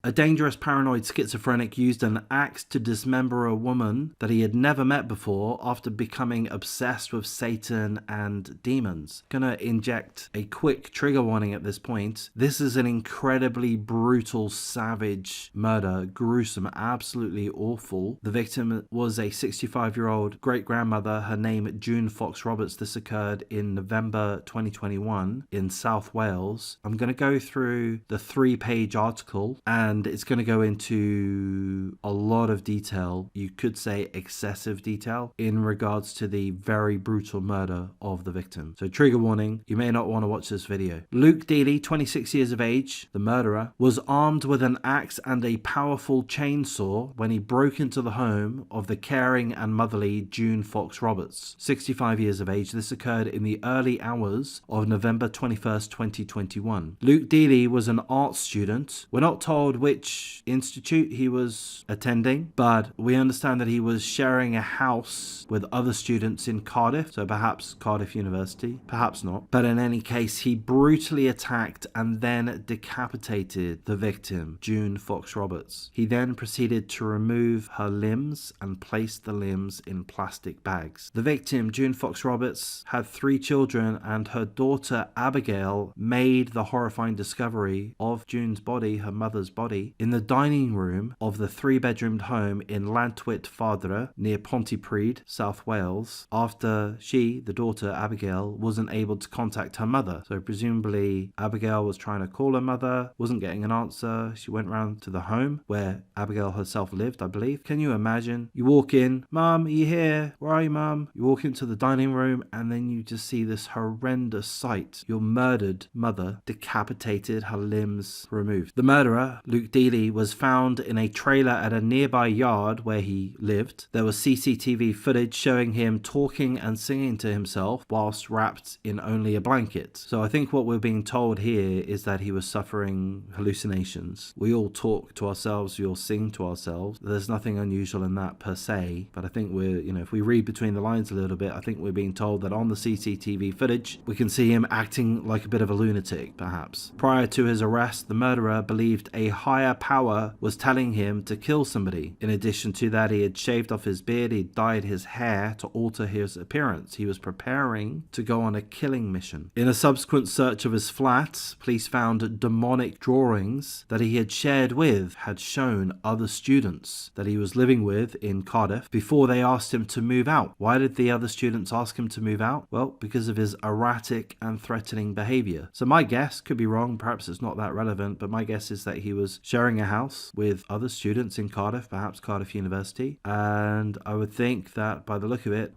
A dangerous paranoid schizophrenic used an axe to dismember a woman that he had never met before after becoming obsessed with Satan and demons. Gonna inject a quick trigger warning at this point. This is an incredibly brutal, savage murder. Gruesome, absolutely awful. The victim was a 65-year-old great-grandmother. Her name June Fox Roberts. This occurred in November 2021 in South Wales. I'm gonna go through the 3-page article, and it's going to go into a lot of detail, you could say excessive detail, in regards to the very brutal murder of the victim. So trigger warning, you may not want to watch this video. Luke Dealey, 26 years of age, the murderer, was armed with an axe and a powerful chainsaw when he broke into the home of the caring and motherly June Fox Roberts, 65 years of age. This occurred in the early hours of November 21st, 2021. Luke Dealey was an art student. We're not told which institute he was attending, but we understand that he was sharing a house with other students in Cardiff, so perhaps Cardiff University, perhaps not. But in any case, he brutally attacked and then decapitated the victim, June Fox Roberts. He then proceeded to remove her limbs and placed the limbs in plastic bags. The victim, June Fox Roberts, had 3 children, and her daughter Abigail made the horrifying discovery of June's body, her mother's body, in the dining room of the 3-bedroomed home in Llantwit Fardre near Pontypridd, South Wales, after she, the daughter Abigail, wasn't able to contact her mother. So presumably Abigail was trying to call her mother, wasn't getting an answer. She went round to the home where Abigail herself lived, I believe. Can you imagine? You walk in, "Mum, are you here? Where are you, Mum?" You walk into the dining room and then you just see this horrendous sight. Your murdered mother decapitated, her limbs removed. The murderer, Luke Dealey, was found in a trailer at a nearby yard where he lived. There was CCTV footage showing him talking and singing to himself whilst wrapped in only a blanket. So I think what we're being told here is that he was suffering hallucinations. We all talk to ourselves, we all sing to ourselves. There's nothing unusual in that per se, but I think we're, if we read between the lines a little bit, I think we're being told that on the CCTV footage, we can see him acting like a bit of a lunatic, perhaps. Prior to his arrest, the murderer believed a higher power was telling him to kill somebody. In addition to that, he had shaved off his beard, he dyed his hair to alter his appearance. He was preparing to go on a killing mission. In a subsequent search of his flat, police found demonic drawings that he had shared with, had shown other students that he was living with in Cardiff before they asked him to move out. Why did the other students ask him to move out? Well, because of his erratic and threatening behavior. So my guess, could be wrong, perhaps it's not that relevant, but my guess is that he was sharing a house with other students in Cardiff, perhaps Cardiff University, and I would think that by the look of it,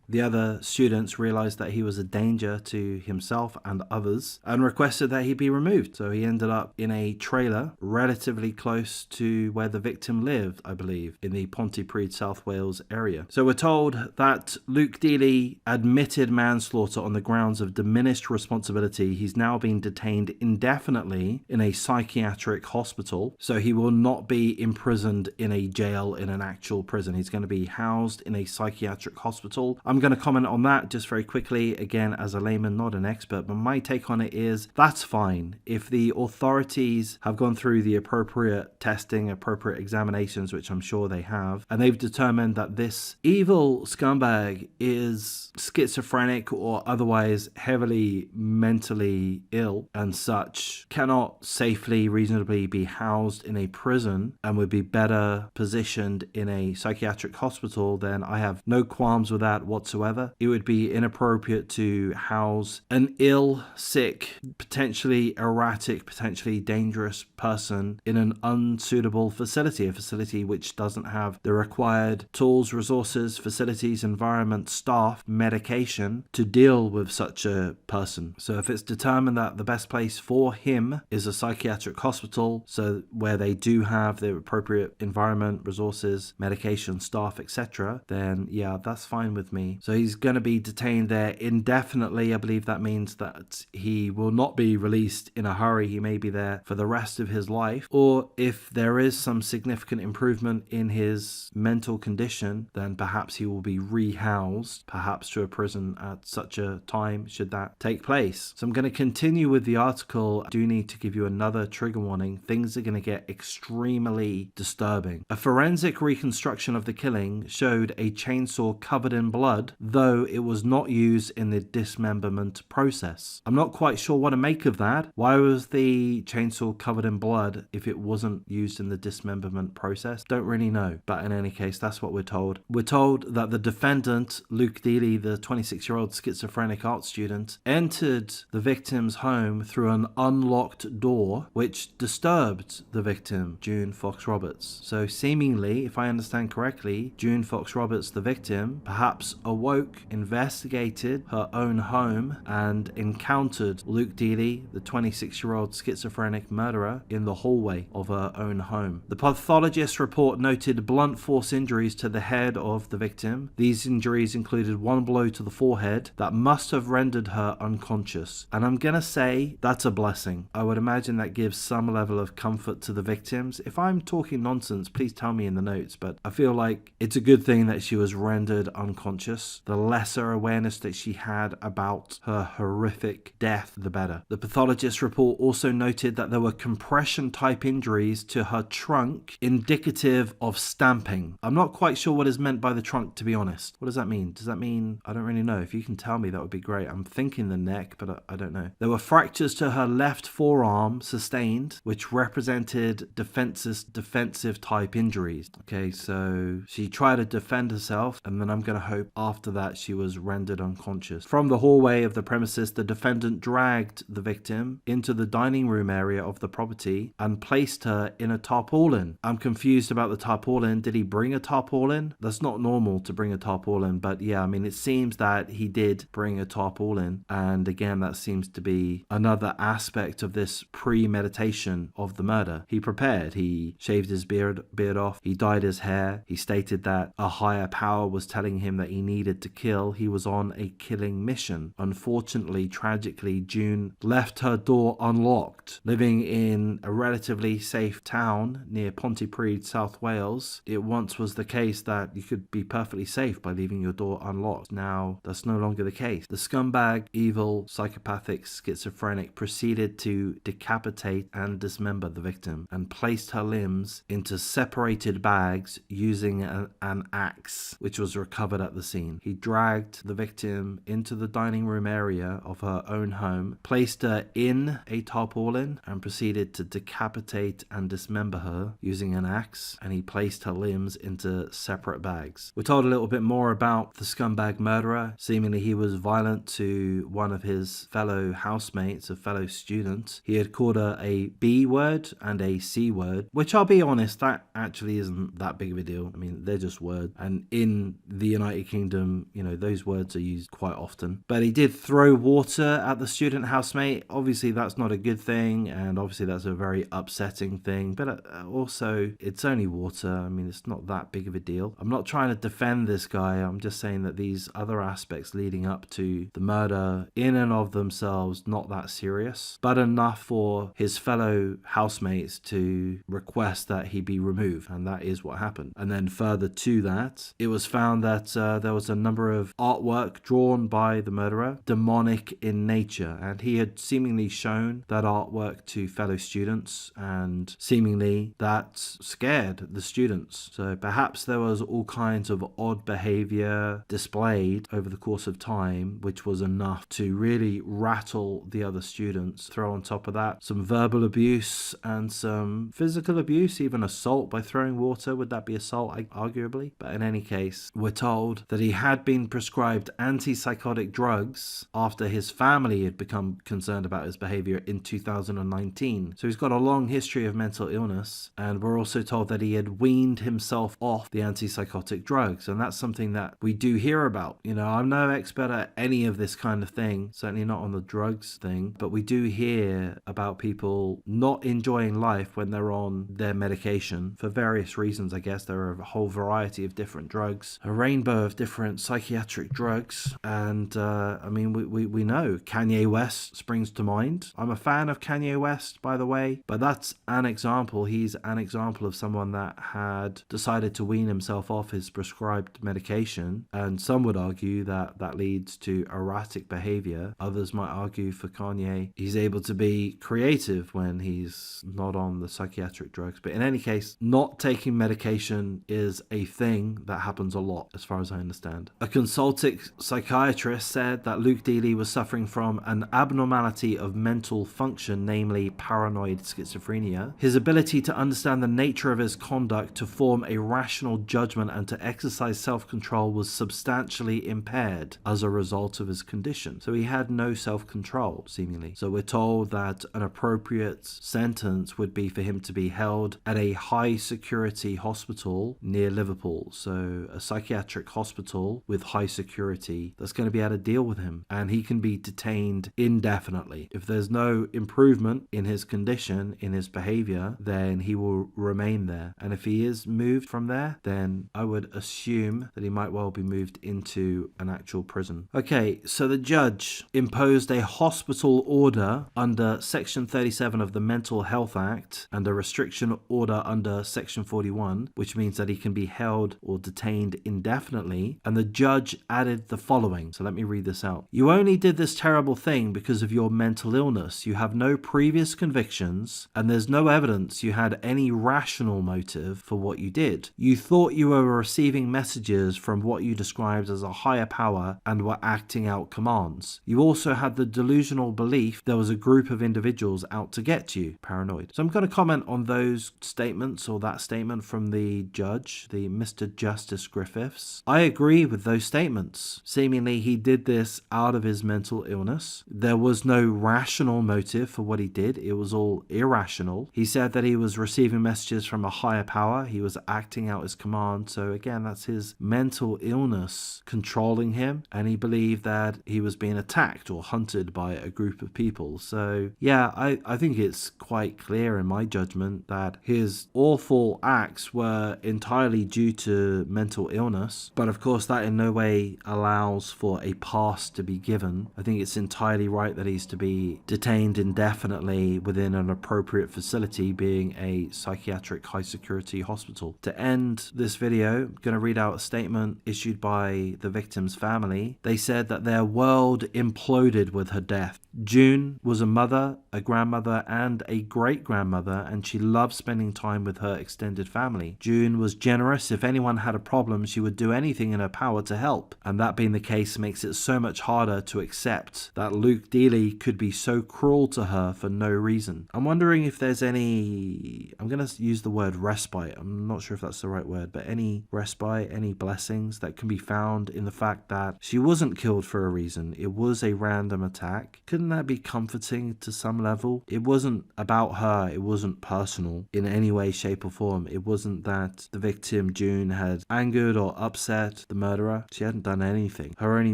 the other students realized that he was a danger to himself and others and requested that he be removed. So he ended up in a trailer relatively close to where the victim lived, I believe, in the Pontypridd, South Wales area. So we're told that Luke Dealey admitted manslaughter on the grounds of diminished responsibility. He's now been detained indefinitely in a psychiatric hospital. So he will not be imprisoned in a jail, in an actual prison. He's going to be housed in a psychiatric hospital. I'm going to comment on that just very quickly, again as a layman, not an expert, but my take on it is that's fine. If the authorities have gone through the appropriate testing, appropriate examinations, which I'm sure they have, and they've determined that this evil scumbag is schizophrenic or otherwise heavily mentally ill and such, cannot safely, reasonably be housed in a prison and would be better positioned in a psychiatric hospital, then I have no qualms with that whatsoever. It would be inappropriate to house an ill, sick, potentially erratic, potentially dangerous person in an unsuitable facility, a facility which doesn't have the required tools, resources, facilities, environment, staff, medication to deal with such a person. So if it's determined that the best place for him is a psychiatric hospital, so where they do have the appropriate environment, resources, medication, staff, etc., then yeah, that's fine with me. County. So he's going to be detained there indefinitely. I believe that means that he will not be released in a hurry. He may be there for the rest of his life. Or if there is some significant improvement in his mental condition, then perhaps he will be rehoused, perhaps to a prison at such a time, should that take place. So I'm going to continue with the article. I do need to give you another trigger warning. Things are going to get extremely disturbing. A forensic reconstruction of the killing showed a chainsaw covered in blood, though it was not used in the dismemberment process. I'm not quite sure what to make of that. Why was the chainsaw covered in blood if it wasn't used in the dismemberment process? Don't really know. But in any case, that's what we're told. We're told that the defendant, Luke Dealey, the 26-year-old schizophrenic art student, entered the victim's home through an unlocked door, which disturbed the victim, June Fox Roberts. So seemingly, if I understand correctly, June Fox Roberts, the victim, perhaps awoke, investigated her own home, and encountered Luke Dealey, the 26-year-old schizophrenic murderer, in the hallway of her own home. The pathologist's report noted blunt force injuries to the head of the victim. These injuries included one blow to the forehead that must have rendered her unconscious. And I'm gonna say that's a blessing. I would imagine that gives some level of comfort to the victims. If I'm talking nonsense, please tell me in the notes, but I feel like it's a good thing that she was rendered unconscious. The lesser awareness that she had about her horrific death, the better. The pathologist's report also noted that there were compression type injuries to her trunk, indicative of stamping. I'm not quite sure what is meant by the trunk, to be honest. What does that mean? Does that mean, I don't really know. If you can tell me, that would be great. I'm thinking the neck, but I don't know. There were fractures to her left forearm sustained, which represented defensive type injuries. Okay, so she tried to defend herself, and then I'm going to hope after that she was rendered unconscious. From the hallway of the premises, the defendant dragged the victim into the dining room area of the property and placed her in a tarpaulin. I'm confused about the tarpaulin. Did he bring a tarpaulin? That's not normal to bring a tarpaulin, but yeah, I mean, it seems that he did bring a tarpaulin, and again, that seems to be another aspect of this premeditation of the murder. He prepared. He shaved his beard off. He dyed his hair. He stated that a higher power was telling him that he needed to kill. He was on a killing mission. Unfortunately, tragically, June left her door unlocked. Living in a relatively safe town near Pontypridd, South Wales, it once was the case that you could be perfectly safe by leaving your door unlocked. Now, that's no longer the case. The scumbag, evil, psychopathic schizophrenic proceeded to decapitate and dismember the victim and placed her limbs into separated bags using an axe, which was recovered at the scene. He dragged the victim into the dining room area of her own home, placed her in a tarpaulin, and proceeded to decapitate and dismember her using an axe, and he placed her limbs into separate bags. We're told a little bit more about the scumbag murderer. Seemingly he was violent to one of his fellow housemates, a fellow student. He had called her a B word and a C word, which I'll be honest, that actually isn't that big of a deal. I mean, they're just words. And in the United Kingdom, you know, those words are used quite often. But he did throw water at the student housemate. Obviously, that's not a good thing. And obviously, that's a very upsetting thing. But also, it's only water. I mean, it's not that big of a deal. I'm not trying to defend this guy. I'm just saying that these other aspects leading up to the murder in and of themselves, not that serious, but enough for his fellow housemates to request that he be removed. And that is what happened. And then further to that, it was found that there was a number of artwork drawn by the murderer, demonic in nature. And he had seemingly shown that artwork to fellow students, and seemingly that scared the students. So perhaps there was all kinds of odd behavior displayed over the course of time, which was enough to really rattle the other students. Throw on top of that some verbal abuse and some physical abuse, even assault by throwing water. Would that be assault? Arguably. But in any case, we're told that he had been prescribed antipsychotic drugs after his family had become concerned about his behavior in 2019. So he's got a long history of mental illness, and we're also told that he had weaned himself off the antipsychotic drugs, and that's something that we do hear about. You know, I'm no expert at any of this kind of thing, certainly not on the drugs thing, but we do hear about people not enjoying life when they're on their medication for various reasons. I guess there are a whole variety of different drugs, a rainbow of different different psychiatric drugs. And I mean, we know Kanye West springs to mind. I'm a fan of Kanye West, by the way, but that's an example. He's an example of someone that had decided to wean himself off his prescribed medication. And some would argue that that leads to erratic behavior. Others might argue for Kanye, he's able to be creative when he's not on the psychiatric drugs. But in any case, not taking medication is a thing that happens a lot, as far as I understand. A consulting psychiatrist said that Luke Dealey was suffering from an abnormality of mental function, namely paranoid schizophrenia. His ability to understand the nature of his conduct, to form a rational judgment, and to exercise self-control was substantially impaired as a result of his condition. So he had no self-control, seemingly. So we're told that an appropriate sentence would be for him to be held at a high security hospital near Liverpool. So a psychiatric hospital with high security that's going to be able to deal with him, and he can be detained indefinitely. If there's no improvement in his condition, in his behavior, then he will remain there. And if he is moved from there, then I would assume that he might well be moved into an actual prison. Okay, so the judge imposed a hospital order under Section 37 of the Mental Health Act and a restriction order under Section 41, which means that he can be held or detained indefinitely. And the judge added the following. So let me read this out. You only did this terrible thing because of your mental illness. You have no previous convictions, and there's no evidence you had any rational motive for what you did. You thought you were receiving messages from what you described as a higher power and were acting out commands. You also had the delusional belief there was a group of individuals out to get you. Paranoid. So I'm going to comment on those statements, or that statement from the judge, the Mr. Justice Griffiths. I agree with those statements. Seemingly he did this out of his mental illness. There was no rational motive for what he did. It was all irrational. He said that he was receiving messages from a higher power. He was acting out his command. So again, that's his mental illness controlling him, and he believed that he was being attacked or hunted by a group of people. So yeah, I think it's quite clear in my judgment that his awful acts were entirely due to mental illness. But of course, that in no way allows for a pass to be given. I think it's entirely right that he's to be detained indefinitely within an appropriate facility, being a psychiatric high security hospital. To end this video, I'm going to read out a statement issued by the victim's family. They said that their world imploded with her death. June was a mother, a grandmother, and a great-grandmother, and she loved spending time with her extended family. June was generous. If anyone had a problem, she would do anything in her power to help. And that being the case makes it so much harder to accept that Luke Dealey could be so cruel to her for no reason. I'm wondering if there's any, I'm going to use the word respite. I'm not sure if that's the right word, but any respite, any blessings that can be found in the fact that she wasn't killed for a reason. It was a random attack. Couldn't that be comforting to some level? It wasn't about her. It wasn't personal in any way, shape, or form. It wasn't that the victim, June, had angered or upset the murderer. She hadn't done anything. Her only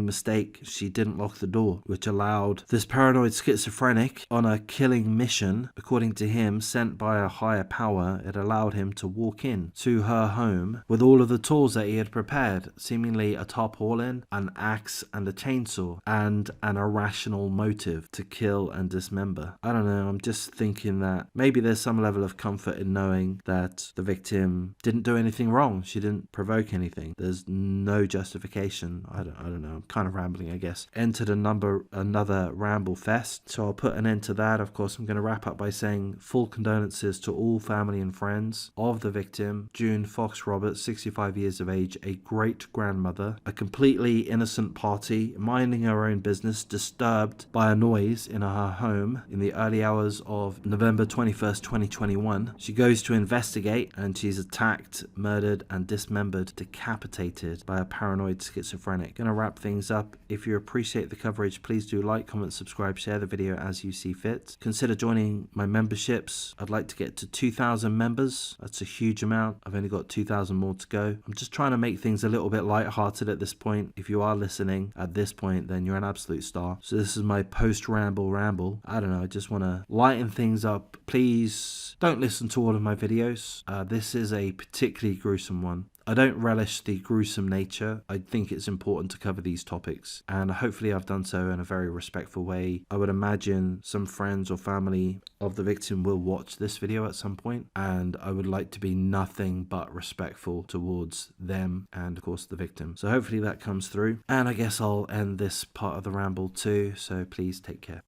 mistake, she didn't lock the door, which allowed this paranoid schizophrenic on a killing mission, according to him, sent by a higher power. It allowed him to walk in to her home with all of the tools that he had prepared, seemingly a tarpaulin, an axe, and a chainsaw, and an irrational motive to kill and dismember. I don't know, I'm just thinking that maybe there's some level of comfort in knowing that the victim didn't do anything wrong. She didn't provoke anything. There's no justification. I don't know. I'm kind of rambling, I guess. Entered another ramble fest. So I'll put an end to that. Of course, I'm going to wrap up by saying full condolences to all family and friends of the victim, June Fox Roberts, 65 years of age, a great grandmother, a completely innocent party, minding her own business, disturbed by a noise in her home in the early hours of November 21st, 2021. She goes to investigate and she's attacked, murdered, and dismembered, decapitated by a paranoid schizophrenic. Gonna wrap things up. If you appreciate the coverage, please do like, comment, subscribe, share the video as you see fit. Consider joining my memberships. I'd like to get to 2,000 members. That's a huge amount. I've only got 2,000 more to go. I'm just trying to make things a little bit lighthearted at this point. If you are listening at this point, then you're an absolute star. So this is my post-ramble. I don't know, I just want to lighten things up. Please don't listen to all of my videos. This is a particularly gruesome one. I don't relish the gruesome nature. I think it's important to cover these topics, and hopefully I've done so in a very respectful way. I would imagine some friends or family of the victim will watch this video at some point, and I would like to be nothing but respectful towards them and of course the victim. So hopefully that comes through, and I guess I'll end this part of the ramble too, so please take care.